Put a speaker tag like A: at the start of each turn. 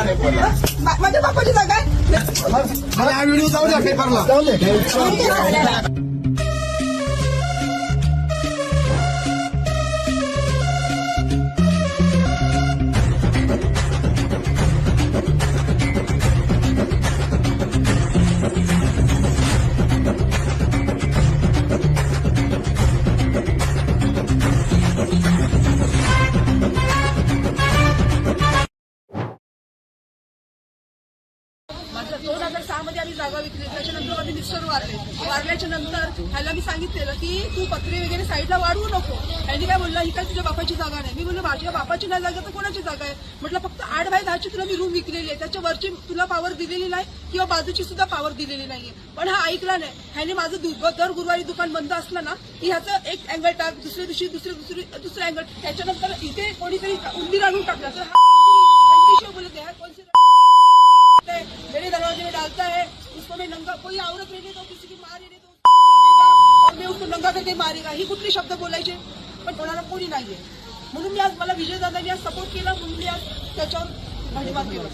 A: नाही बोला.
B: माझ्या बापाची जागा आहे.
A: मला हा व्हिडिओ जाऊ द्या पेपरला. जाऊ दे.
B: माझं 2006 मध्ये आम्ही जागा विकली. त्याच्यानंतर माझे मिस्टर वारल्याच्या नंतर ह्याला मी सांगितलेलं की तू पत्रे वगैरे साईडला वाढवू नको. त्यांनी काय बोलला, ही काय तुझ्या बापाची जागा नाही. मी बोललो माझ्या बापाची नाही जागा तर कोणाची जागा आहे. म्हटलं फक्त 8x10 तुला मी रूम विकलेली आहे, त्याच्यावरची तुला पावर दिलेली नाही किंवा बाजूची सुद्धा पावर दिलेली नाहीये. पण हा ऐकला नाही. ह्याने माझं दर गुरुवारी दुकान बंद असलं ना की ह्याचं एक अँगल टाक, दुसऱ्या दिवशी दुसरं अँगल. त्याच्यानंतर इथे कोणीतरी उंदीर आणून टाकला. तर बोलत आहे कोणती मेरे दरवाजे में डालता है, उसको मैं नंगा, कोई औरत रहने दो, किसी की माँ रहने दो और मैं उसको नंगा करके मारेगा. ही कुठली शब्द बोलायचे. पण कोणाला कोणी नाहीये. म्हणून मी आज मला विजय दादांनी आज सपोर्ट केला. म्हणून मी आज त्याच्यावर भाडीमार केला.